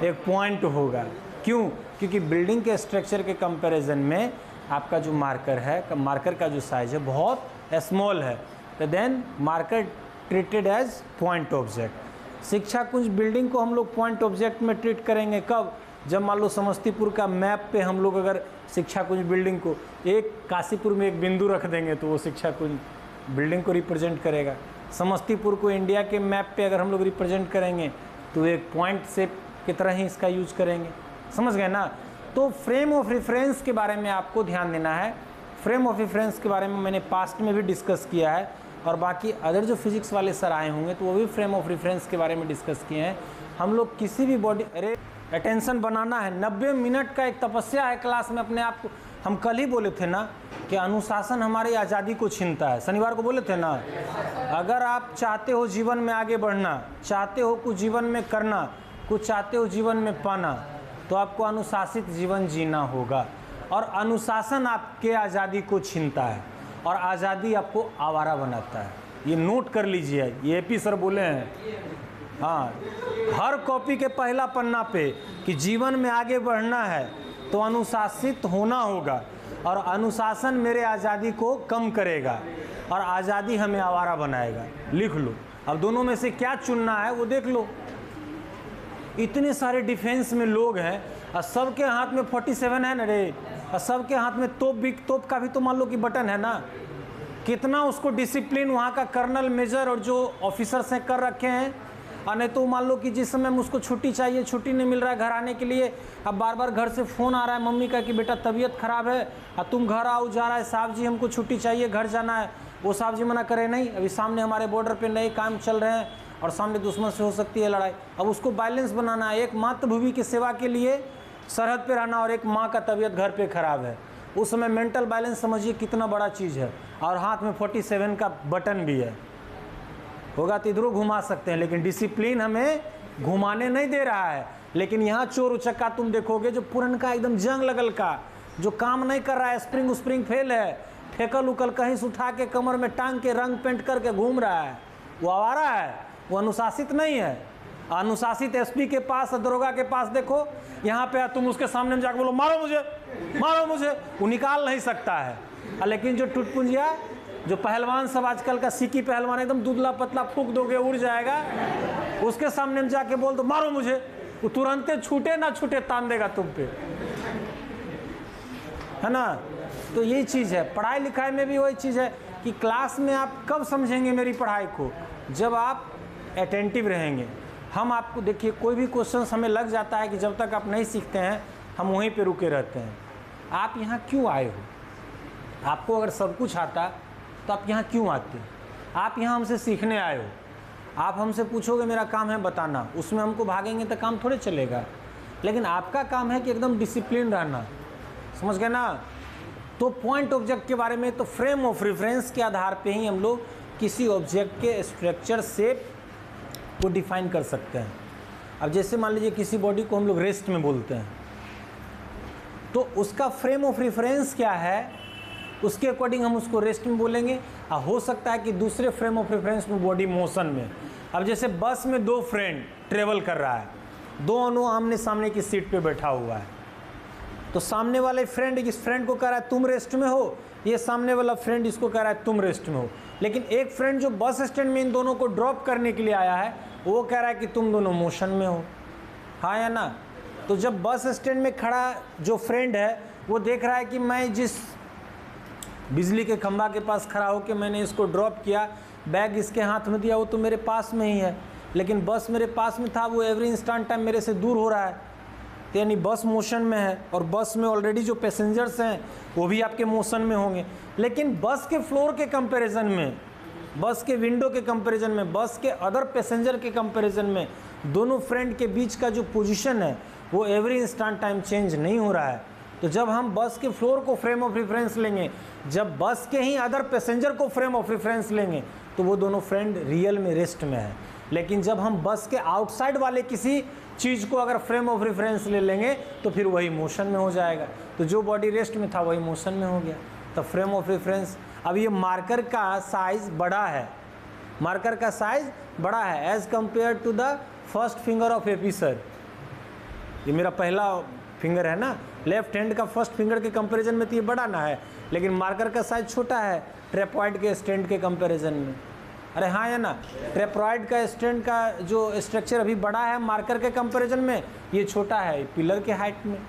S1: एक पॉइंट होगा। क्यों? क्योंकि बिल्डिंग के स्ट्रक्चर के कंपैरिजन में आपका जो मार्कर है, मार्कर का जो साइज है बहुत स्मॉल है, तो then marker treated as point object. Shiksha Kunj building को हम लोग पॉइंट ऑब्जेक्ट में ट्रीट करेंगे कब? जब मान लो समस्तीपुर का मैप पे हम लोग अगर शिक्षा कुंज बिल्डिंग को एक काशीपुर में एक बिंदु रख देंगे, तो वो शिक्षा कुंज बिल्डिंग को रिप्रेजेंट करेगा। समस्तीपुर को इंडिया के मैप पे अगर हम लोग रिप्रेजेंट करेंगे, तो एक पॉइंट शेप की तरह ही इसका यूज करेंगे, समझ गए ना। तो फ्रेम ऑफ रेफरेंस के बारे में आपको ध्यान देना है। फ्रेम ऑफ रेफरेंस के बारे में मैंने पास्ट में भी डिस्कस किया है, और बाकी अदर जो फिजिक्स वाले सर आए होंगे तो वो भी फ्रेम ऑफ रेफरेंस के बारे में डिस्कस किए हैं। हम लोग किसी भी बॉडी, अरे अटेंशन बनाना है, 90 मिनट का एक तपस्या है क्लास में अपने आप को। हम कल ही बोले थे ना कि अनुशासन हमारी आज़ादी को छीनता है, शनिवार को बोले थे ना। अगर आप चाहते हो जीवन में आगे बढ़ना, चाहते हो कुछ जीवन में करना, कुछ चाहते हो जीवन में पाना, तो आपको अनुशासित जीवन जीना होगा। और अनुशासन आपके आज़ादी को छीनता है, और आज़ादी आपको आवारा बनाता है। ये नोट कर लीजिए, ये एपी सर बोले हैं, हाँ, हर कॉपी के पहला पन्ना पे कि जीवन में आगे बढ़ना है तो अनुशासित होना होगा, और अनुशासन मेरे आज़ादी को कम करेगा, और आज़ादी हमें आवारा बनाएगा। लिख लो, अब दोनों में से क्या चुनना है वो देख लो। इतने सारे डिफेंस में लोग हैं, और सबके हाथ में 47 है ना रे, और सबके हाथ में तोप का भी तो मान लो कि बटन है ना। कितना उसको डिसिप्लिन वहाँ का कर्नल, मेजर और जो ऑफिसर्स हैं कर रखे हैं। और नहीं तो मान लो कि जिस समय उसको छुट्टी चाहिए, छुट्टी नहीं मिल रहा है घर आने के लिए, अब बार बार घर से फ़ोन आ रहा है मम्मी का कि बेटा तबीयत ख़राब है, और तुम घर आओ, जा रहा है साहब जी हमको छुट्टी चाहिए, घर जाना है। वो साहब जी मना करे नहीं, अभी सामने हमारे बॉर्डर पे नए काम चल रहे हैं, और सामने दुश्मन से हो सकती है लड़ाई। अब उसको बैलेंस बनाना है, एक मातृभूमि की सेवा के लिए सरहद पे रहना, और एक माँ का तबीयत घर पे ख़राब है। उस समय मेंटल बैलेंस समझिए कितना बड़ा चीज़ है, और हाथ में 47 का बटन भी है। होगा तो इधरों घुमा सकते हैं, लेकिन डिसिप्लिन हमें घुमाने नहीं दे रहा है। लेकिन यहाँ चोर उचक्का तुम देखोगे जो पुरनका एकदम जंग लगल का, जो काम नहीं कर रहा है, स्प्रिंग फेल है, फेकल उकल कहीं से उठा के कमर में टांग के रंग पेंट करके घूम रहा है, वो आवारा है, वो अनुशासित नहीं है। अनुशासित एसपी के पास, दरोगा के पास देखो, यहाँ पे तुम उसके सामने में जाकर बोलो मारो मुझे, मारो मुझे, वो निकाल नहीं सकता है। लेकिन जो टुटपुंजिया, जो पहलवान सब आजकल का सीकी पहलवान, एकदम दुबला पतला, फूंक दोगे उड़ जाएगा, उसके सामने में जाके बोल दो मारो मुझे, वो तुरंत छूटे ना छूटे तान देगा तुम पे, है ना। तो यही चीज़ है, पढ़ाई लिखाई में भी वही चीज़ है कि क्लास में आप कब समझेंगे मेरी पढ़ाई को, जब आप अटेंटिव रहेंगे। हम आपको देखिए, कोई भी क्वेश्चन हमें लग जाता है कि जब तक आप नहीं सीखते हैं हम वहीं पे रुके रहते हैं। आप यहाँ क्यों आए हो? आपको अगर सब कुछ आता तो आप यहाँ क्यों आते? आप यहाँ हमसे सीखने आए हो। आप हमसे पूछोगे मेरा काम है बताना, उसमें हमको भागेंगे तो काम थोड़े चलेगा। लेकिन आपका काम है कि एकदम डिसिप्लिन रहना, समझ गए ना। तो पॉइंट ऑब्जेक्ट के बारे में, तो फ्रेम ऑफ रेफरेंस के आधार पे ही हम लोग किसी ऑब्जेक्ट के स्ट्रक्चर शेप को डिफाइन कर सकते हैं। अब जैसे मान लीजिए किसी बॉडी को हम लोग रेस्ट में बोलते हैं, तो उसका फ्रेम ऑफ रेफरेंस क्या है, उसके अकॉर्डिंग हम उसको रेस्ट में बोलेंगे। हो सकता है कि दूसरे फ्रेम ऑफ रेफरेंस में बॉडी मोशन में। अब जैसे बस में दो फ्रेंड ट्रेवल कर रहा है, दोनों आमने सामने की सीट पे बैठा हुआ है, तो सामने वाले फ्रेंड इस फ्रेंड को कह रहा है तुम रेस्ट में हो, ये सामने वाला फ्रेंड इसको कह रहा है तुम रेस्ट में हो। लेकिन एक फ्रेंड जो बस स्टैंड में इन दोनों को ड्रॉप करने के लिए आया है, वो कह रहा है कि तुम दोनों मोशन में हो, हाँ या ना। तो जब बस स्टैंड में खड़ा जो फ्रेंड है वो देख रहा है कि मैं जिस बिजली के खंभा के पास खड़ा होकर मैंने इसको ड्रॉप किया, बैग इसके हाथ में दिया, वो तो मेरे पास में ही है, लेकिन बस मेरे पास में था, वो एवरी इंस्टेंट टाइम मेरे से दूर हो रहा है, तो यानी बस मोशन में है। और बस में ऑलरेडी जो पैसेंजर्स हैं वो भी आपके मोशन में होंगे। लेकिन बस के फ्लोर के कंपैरिजन में, बस के विंडो के कंपैरिजन में, बस के अदर पैसेंजर के कंपैरिजन में, दोनों फ्रेंड के बीच का जो पोजीशन है वो एवरी इंस्टेंट टाइम चेंज नहीं हो रहा है। तो जब हम बस के फ्लोर को फ्रेम ऑफ रेफरेंस लेंगे, जब बस के ही अदर पैसेंजर को फ्रेम ऑफ रेफरेंस लेंगे, तो वो दोनों फ्रेंड रियल में रेस्ट में है। लेकिन जब हम बस के आउटसाइड वाले किसी चीज़ को अगर फ्रेम ऑफ रेफरेंस ले लेंगे तो फिर वही मोशन में हो जाएगा। तो जो बॉडी रेस्ट में था वही मोशन में हो गया। तो फ्रेम ऑफ रेफरेंस, अब ये मार्कर का साइज़ बड़ा है, मार्कर का साइज़ बड़ा है as compare to the first finger of AP sir. ये मेरा पहला फिंगर है ना, लेफ्ट हैंड का फर्स्ट फिंगर के कंपैरिजन में तो ये बड़ा ना है, लेकिन मार्कर का साइज छोटा है ट्रेपॉइड के स्टैंड के कंपैरिजन में। अरे हाँ या ना, ट्रेपॉइड का स्टैंड का जो स्ट्रक्चर अभी बड़ा है मार्कर के कंपैरिजन में, ये छोटा है पिलर के हाइट में।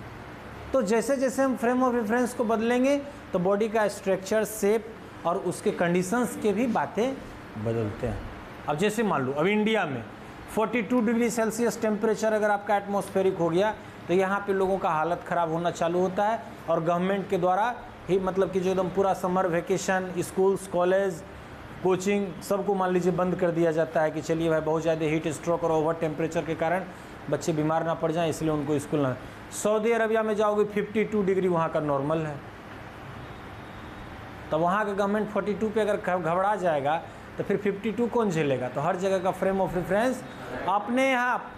S1: तो जैसे जैसे हम फ्रेम ऑफ रेफरेंस को बदलेंगे तो बॉडी का स्ट्रक्चर, शेप और उसके कंडीशंस के भी बातें बदलते हैं। अब जैसे मान लो अब इंडिया में 42 डिग्री सेल्सियस टेम्परेचर अगर आपका एटमॉस्फेरिक हो गया तो यहाँ पे लोगों का हालत ख़राब होना चालू होता है। और गवर्नमेंट के द्वारा ही मतलब कि जो एकदम पूरा summer vacation, schools, college, coaching सबको मान लीजिए बंद कर दिया जाता है कि चलिए भाई बहुत ज़्यादा हीट स्ट्रोक और ओवर टेम्परेचर के कारण बच्चे बीमार ना पड़ जाएं, इसलिए उनको स्कूल ना। सऊदी अरबिया में जाओगे 52 डिग्री वहाँ का नॉर्मल है। तो वहाँ का गवर्नमेंट 42 पे अगर घबरा जाएगा तो फिर 52 कौन झेलेगा। तो हर जगह का फ्रेम ऑफ रेफरेंस अपने यहाँ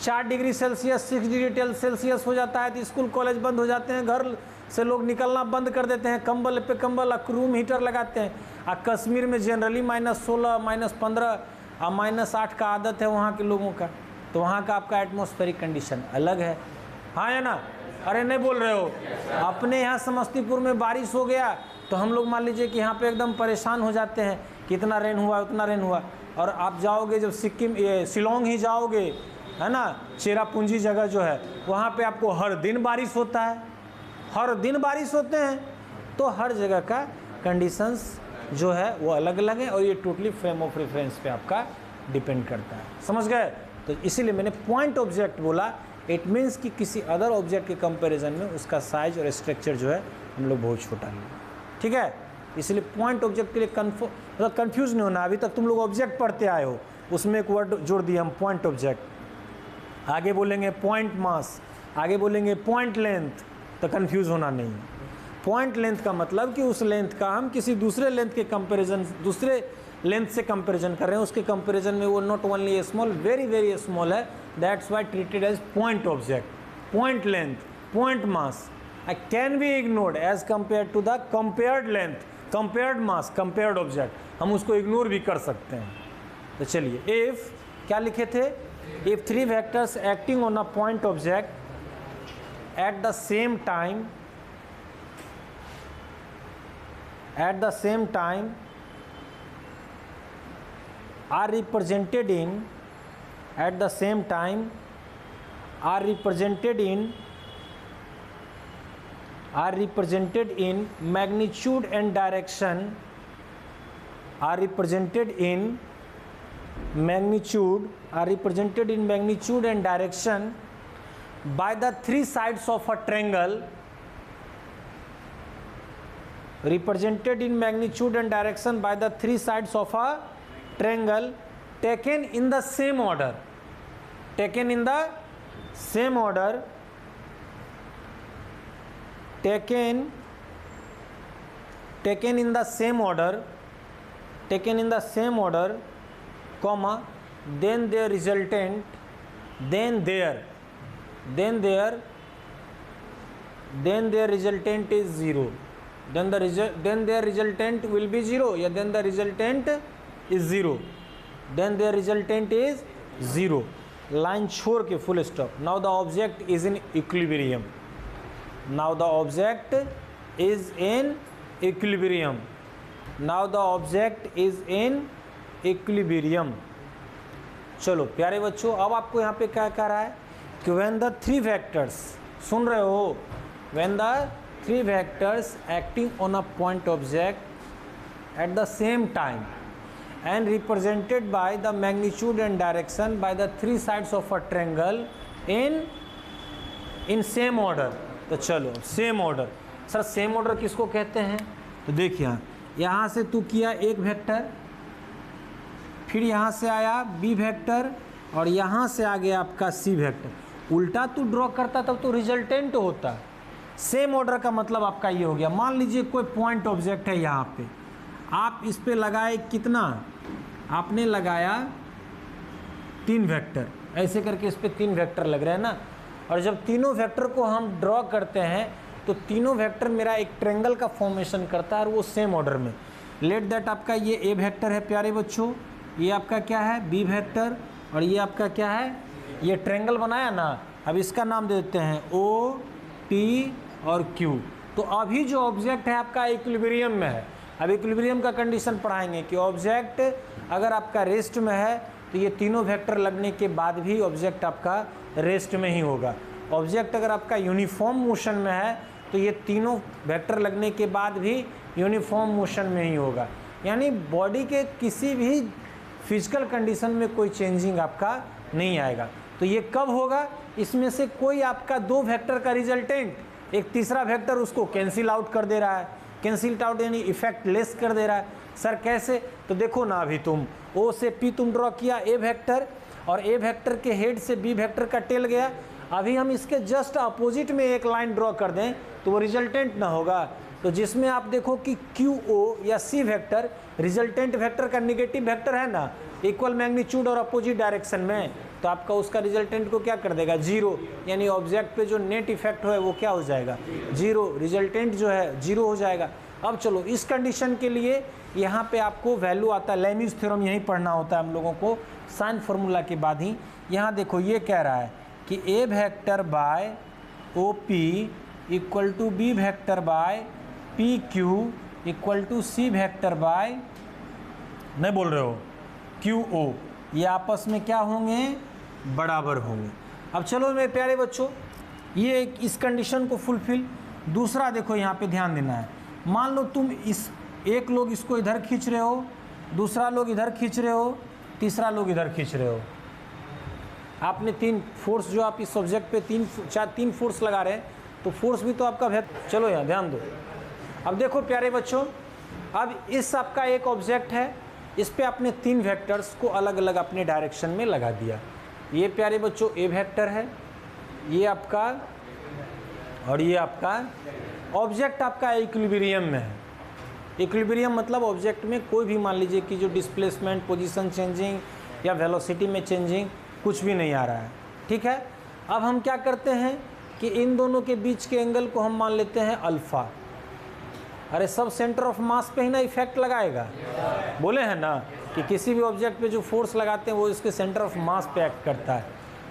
S1: 4 डिग्री सेल्सियस, 6 डिग्री सेल्सियस हो जाता है तो स्कूल कॉलेज बंद हो जाते हैं, घर से लोग निकलना बंद कर देते हैं, कंबल पे कंबल, रूम हीटर लगाते हैं। कश्मीर में जनरली -16, -15 और -8 का आदत है वहाँ के लोगों का। तो वहाँ का आपका एटमॉस्फेरिक कंडीशन अलग है, हाँ या ना। अरे नहीं बोल रहे हो। अपने यहाँ समस्तीपुर में बारिश हो गया तो हम लोग मान लीजिए कि यहाँ पे एकदम परेशान हो जाते हैं, कितना रेन हुआ उतना रेन हुआ। और आप जाओगे जब सिक्किम, शिलोंग ही जाओगे, है ना, चेरापूंजी जगह जो है वहाँ पे आपको हर दिन बारिश होता है, हर दिन बारिश होते हैं। तो हर जगह का कंडीशंस जो है वो अलग अलग है और ये टोटली फ्रेम ऑफ रेफरेंस पे आपका डिपेंड करता है, समझ गए। तो इसीलिए मैंने पॉइंट ऑब्जेक्ट बोला। इट मीन्स कि किसी अदर ऑब्जेक्ट के कंपैरिजन में उसका साइज और स्ट्रक्चर जो है हम लोग बहुत छोटा लेंगे, ठीक है। इसलिए पॉइंट ऑब्जेक्ट के लिए मतलब कन्फ्यूज़ नहीं होना। अभी तक तुम लोग ऑब्जेक्ट पढ़ते आए हो, उसमें एक वर्ड जोड़ दिया हम पॉइंट ऑब्जेक्ट। आगे बोलेंगे पॉइंट मास, आगे बोलेंगे पॉइंट लेंथ, तो कन्फ्यूज़ होना नहीं है। पॉइंट लेंथ का मतलब कि उस लेंथ का हम किसी दूसरे लेंथ के कंपैरिजन, दूसरे लेंथ से कंपैरिजन कर रहे हैं, उसके कंपैरिजन में वो not only small, very very small है। That's why treated as point object. Point length, point mass I can be ignored as compare to the compared length, compared mass, compared object. हम उसको ignore भी कर सकते हैं। तो चलिए, if क्या लिखे थे, if three vectors acting on a point object at the same time are represented in magnitude and direction by the three sides of a triangle, represented in magnitude and direction by the three sides of a triangle taken in the same order, taken in the same order, comma, then their resultant is zero. Then their resultant will be zero. Yeah, then the resultant is zero. Then their resultant is zero. Line छोड़ के full stop. Now the object is in equilibrium. चलो प्यारे बच्चों, अब आपको यहाँ पे क्या कह रहा है कि when the three vectors, सुन रहे हो, when the three vectors acting on a point object at the same time and represented by the magnitude and direction by the three sides of a triangle in same order. तो चलो same order, sir same order किसको कहते हैं? तो देखिए यहाँ से तू किया एक वेक्टर, फिर यहाँ से आया बी वेक्टर और यहाँ से आ गया आपका सी वेक्टर। उल्टा तू ड्रॉ करता तब तो रिजल्टेंट होता। सेम ऑर्डर का मतलब आपका ये हो गया। मान लीजिए कोई पॉइंट ऑब्जेक्ट है, यहाँ पे आप इस पे लगाए कितना, आपने लगाया 3 वेक्टर, ऐसे करके इस पे 3 वेक्टर लग रहे हैं ना। और जब तीनों वेक्टर को हम ड्रॉ करते हैं तो तीनों वेक्टर मेरा एक ट्रायंगल का फॉर्मेशन करता है और वो सेम ऑर्डर में। लेट दैट आपका ये ए वेक्टर है प्यारे बच्चों, ये आपका क्या है बी वेक्टर और ये आपका क्या है, ये ट्रायंगल बनाया ना। अब इसका नाम दे देते हैं ओ पी और क्यू। तो अभी जो ऑब्जेक्ट है आपका इक्विलिब्रियम में है। अब इक्विलिब्रियम का कंडीशन पढ़ाएंगे कि ऑब्जेक्ट अगर आपका रेस्ट में है तो ये तीनों वेक्टर लगने के बाद भी ऑब्जेक्ट आपका रेस्ट में ही होगा। ऑब्जेक्ट अगर आपका यूनिफॉर्म मोशन में है तो ये तीनों वेक्टर लगने के बाद भी यूनिफॉर्म मोशन में ही होगा। यानी बॉडी के किसी भी फिजिकल कंडीशन में कोई चेंजिंग आपका नहीं आएगा। तो ये कब होगा? इसमें से कोई आपका 2 वेक्टर का रिजल्टेंट एक तीसरा वेक्टर उसको कैंसिल आउट कर दे रहा है। कैंसिल आउट यानी इफेक्ट लेस कर दे रहा है। सर कैसे? तो देखो ना, अभी तुम ओ से पी तुम ड्रॉ किया ए वेक्टर और ए वेक्टर के हेड से बी वेक्टर का टेल गया। अभी हम इसके जस्ट अपोजिट में एक लाइन ड्रॉ कर दें तो वो रिजल्टेंट ना होगा। तो जिसमें आप देखो कि क्यू ओ या सी वेक्टर रिजल्टेंट वेक्टर का निगेटिव वेक्टर है ना, इक्वल मैग्नीट्यूड और अपोजिट डायरेक्शन में, तो आपका उसका रिजल्टेंट को क्या कर देगा? 0। यानी ऑब्जेक्ट पे जो नेट इफेक्ट है वो क्या हो जाएगा? 0। रिजल्टेंट जो है 0 हो जाएगा। अब चलो इस कंडीशन के लिए यहाँ पे आपको वैल्यू आता है, लैमिज थ्योरम यहीं पढ़ना होता है हम लोगों को साइन फार्मूला के बाद ही। यहाँ देखो ये कह रहा है कि a vector by O P equal to B vector by P Q equal to C vector by, नहीं बोल रहे हो, क्यू ओ, ये आपस में क्या होंगे? बराबर होंगे। अब चलो मेरे प्यारे बच्चों, ये इस कंडीशन को फुलफिल। दूसरा देखो यहाँ पे ध्यान देना है। मान लो तुम एक लोग इसको इधर खींच रहे हो, दूसरा लोग इधर खींच रहे हो, तीसरा लोग इधर खींच रहे हो। आपने 3 फोर्स जो आप इस सब्जेक्ट पे 3 फोर्स लगा रहे हैं, तो फोर्स भी तो आपका चलो यहाँ ध्यान दो। अब देखो प्यारे बच्चों, अब इस आपका एक ऑब्जेक्ट है, इस पे आपने 3 वेक्टर्स को अलग अलग अपने डायरेक्शन में लगा दिया। ये प्यारे बच्चों ए वेक्टर है, ये आपका और ये आपका ऑब्जेक्ट आपका इक्विलिब्रियम में है। इक्विलिब्रियम मतलब ऑब्जेक्ट में कोई भी मान लीजिए कि जो डिस्प्लेसमेंट, पोजीशन चेंजिंग या वेलोसिटी में चेंजिंग कुछ भी नहीं आ रहा है। ठीक है, अब हम क्या करते हैं कि इन दोनों के बीच के एंगल को हम मान लेते हैं अल्फ़ा। अरे सब सेंटर ऑफ मास पे ही ना इफेक्ट लगाएगा, बोले हैं ना। कि किसी भी ऑब्जेक्ट पे जो फोर्स लगाते हैं वो इसके सेंटर ऑफ मास पे एक्ट करता है।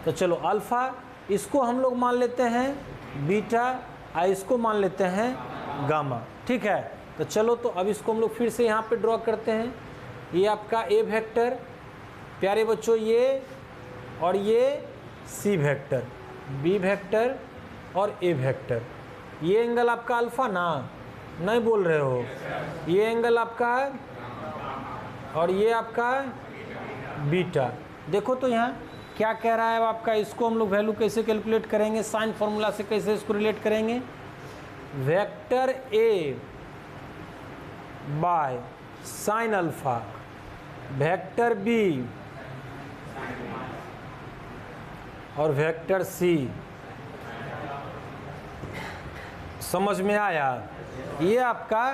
S1: तो चलो अल्फ़ा इसको हम लोग मान लेते हैं बीटा, इसको मान लेते हैं गामा, ठीक है। तो चलो तो अब इसको हम लोग फिर से यहाँ पे ड्रॉ करते हैं। ये आपका ए वेक्टर प्यारे बच्चों, ये और ये सी वेक्टर, बी वेक्टर और ए वेक्टर। ये एंगल आपका अल्फ़ा ना, नहीं बोल रहे हो, ये एंगल आपका और ये आपका बीटा। देखो तो यहाँ क्या कह रहा है आपका, इसको हम लोग वैल्यू कैसे कैलकुलेट करेंगे, साइन फॉर्मूला से कैसे इसको रिलेट करेंगे। Vector A by sine alpha, vector B और वेक्टर सी। समझ में आया? ये आपका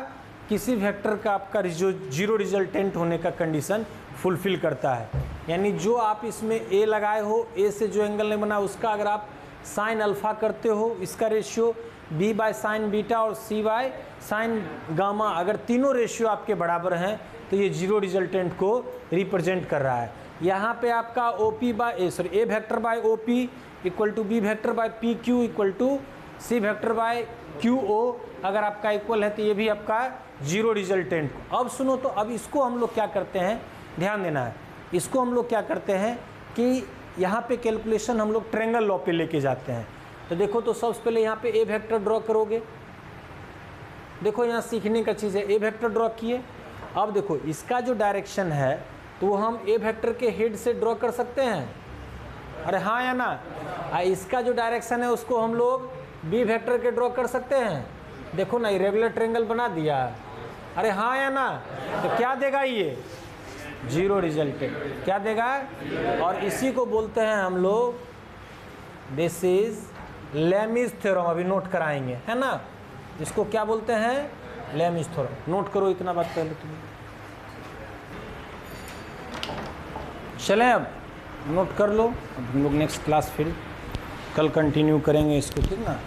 S1: किसी वेक्टर का आपका जो जीरो रिजल्टेंट होने का कंडीशन फुलफिल करता है। यानी जो आप इसमें ए लगाए हो, ए से जो एंगल नहीं बना उसका अगर आप साइन अल्फ़ा करते हो, इसका ratio B by sine beta और सी बाय साइन गामा, अगर तीनों रेशियो आपके बराबर हैं तो ये जीरो रिजल्टेंट को रिप्रेजेंट कर रहा है। यहाँ पे आपका O P by A vector by O P equal to B vector by P Q equal to C vector by Q O, अगर आपका इक्वल है तो ये भी आपका जीरो रिजल्टेंट। अब सुनो तो अब इसको हम लोग क्या करते हैं, ध्यान देना है, इसको हम लोग क्या करते हैं कि यहाँ पे कैलकुलेशन हम लोग ट्रायंगल लॉ पे लेके जाते हैं। तो देखो तो सबसे पहले यहाँ पे ए वेक्टर ड्रॉ करोगे। देखो यहाँ सीखने का चीज़ है, ए वेक्टर ड्रॉ किए। अब देखो इसका जो डायरेक्शन है तो वो हम ए वेक्टर के हेड से ड्रॉ कर सकते हैं, अरे हाँ या ना। इसका जो डायरेक्शन है उसको हम लोग बी वेक्टर के ड्रॉ कर सकते हैं। देखो ना इरेगुलर ट्रायंगल बना दिया, अरे हाँ या ना। तो क्या देगा ये, जीरो रिजल्टेंट, क्या देगा। और इसी को बोलते हैं हम लोग, दिस इज लेमीज थ्योरम, अभी नोट कराएंगे, है ना। इसको क्या बोलते हैं, लेमीज थ्योरम। नोट करो इतना बात पहले तुम्हें। चलें अब नोट कर लो, अब हम लोग नेक्स्ट क्लास फिर कल कंटिन्यू करेंगे इसको, ठीक ना।